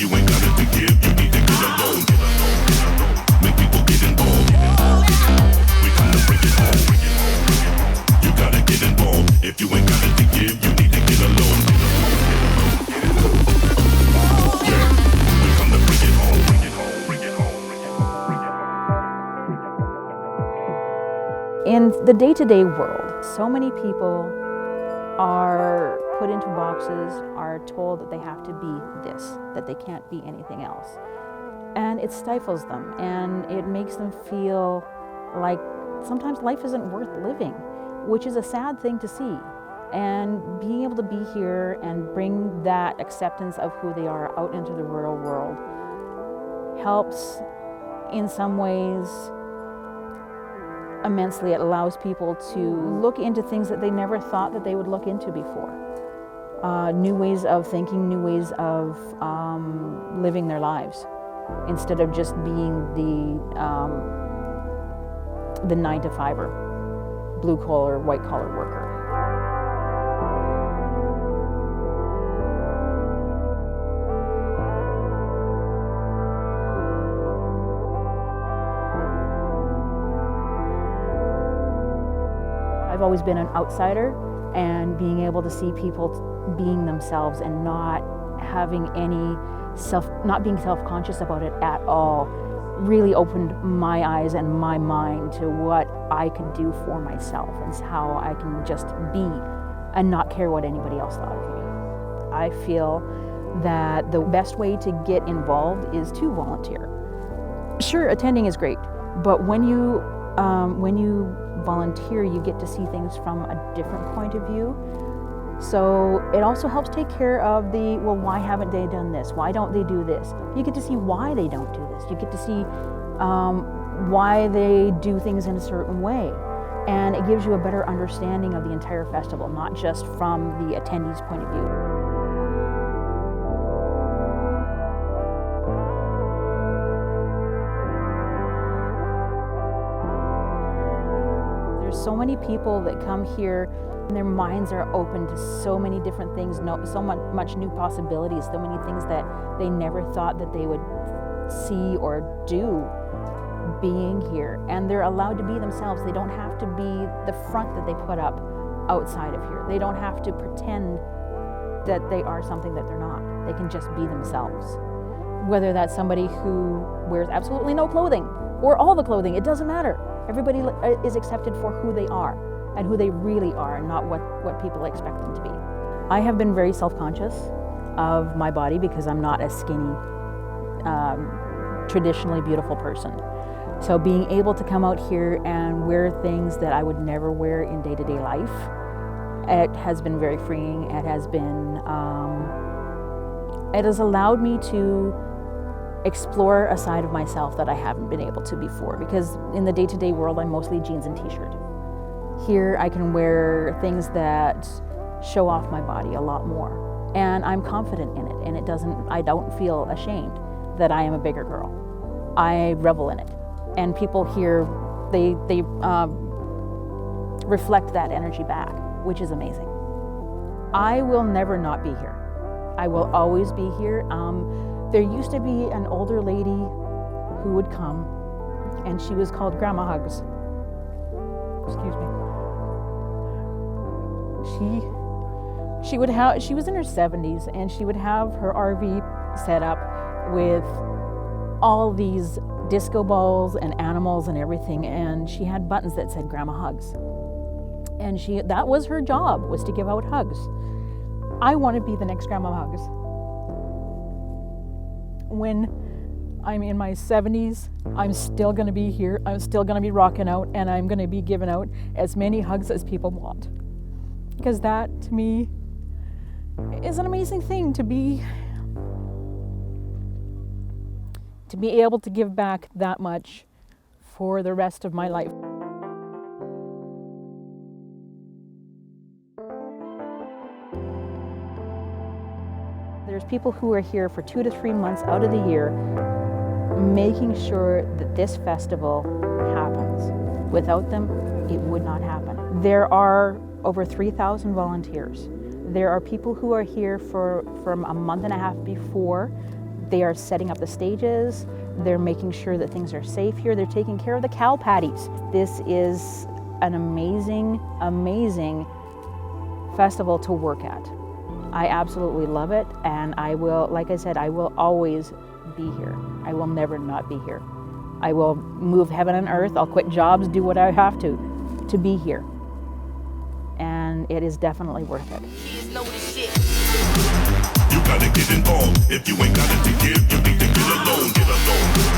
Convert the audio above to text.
If you ain't got it to give, you need to get alone. Make people get involved. We come to bring it home. You gotta get involved. If you ain't got it to give, you need to get alone. Yeah, we come to bring it home. In the day-to-day world, so many people are put into boxes, are told that they have to be this, that they can't be anything else. And it stifles them, and it makes them feel like sometimes life isn't worth living, which is a sad thing to see. And being able to be here and bring that acceptance of who they are out into the real world helps in some ways immensely. It allows people to look into things that they never thought that they would look into before. New ways of thinking, new ways of living their lives, instead of just being the 9-to-5er, blue collar, white collar worker. I've always been an outsider, and being able to see people being themselves and not having any not being self-conscious about it at all, really opened my eyes and my mind to what I could do for myself and how I can just be and not care what anybody else thought of me. I feel that the best way to get involved is to volunteer. Sure, attending is great, but when you volunteer, you get to see things from a different point of view. So it also helps take care of well, why haven't they done this? Why don't they do this? You get to see why they don't do this. You get to see why they do things in a certain way. And it gives you a better understanding of the entire festival, not just from the attendees' point of view. There's so many people that come here and their minds are open to so many different things, so much new possibilities, so many things that they never thought that they would see or do being here. And they're allowed to be themselves. They don't have to be the front that they put up outside of here. They don't have to pretend that they are something that they're not. They can just be themselves. Whether that's somebody who wears absolutely no clothing or all the clothing, it doesn't matter. Everybody is accepted for who they are and who they really are, and not what people expect them to be. I have been very self-conscious of my body because I'm not a skinny, traditionally beautiful person. So being able to come out here and wear things that I would never wear in day-to-day life, it has been very freeing. It has allowed me to explore a side of myself that I haven't been able to before, because in the day-to-day world, I'm mostly jeans and t-shirt. Here I can wear things that show off my body a lot more, and I'm confident in it, and I don't feel ashamed that I am a bigger girl. I revel in it, and people here, they reflect that energy back, which is amazing. I will never not be here. I will always be here. There used to be an older lady who would come, and she was called Grandma Hugs. Excuse me. She was in her 70s, and she would have her RV set up with all these disco balls and animals and everything, and she had buttons that said Grandma Hugs. And that was her job, was to give out hugs. I want to be the next Grandma Hugs. When I'm in my 70s, I'm still going to be here, I'm still going to be rocking out, and I'm going to be giving out as many hugs as people want. Because that, to me, is an amazing thing, to be able to give back that much for the rest of my life. There's people who are here for 2 to 3 months out of the year, making sure that this festival happens. Without them, it would not happen. There are over 3,000 volunteers. There are people who are here from a month and a half before They are setting up the stages. They're making sure that things are safe here. They're taking care of the cow patties. This is an amazing, amazing festival to work at. I absolutely love it, and I will, like I said, I will always be here. I will never not be here. I will move heaven and earth. I'll quit jobs, do what I have to be here. And it is definitely worth it. You gotta get involved. If you ain't got it to give, you need to get alone, get alone.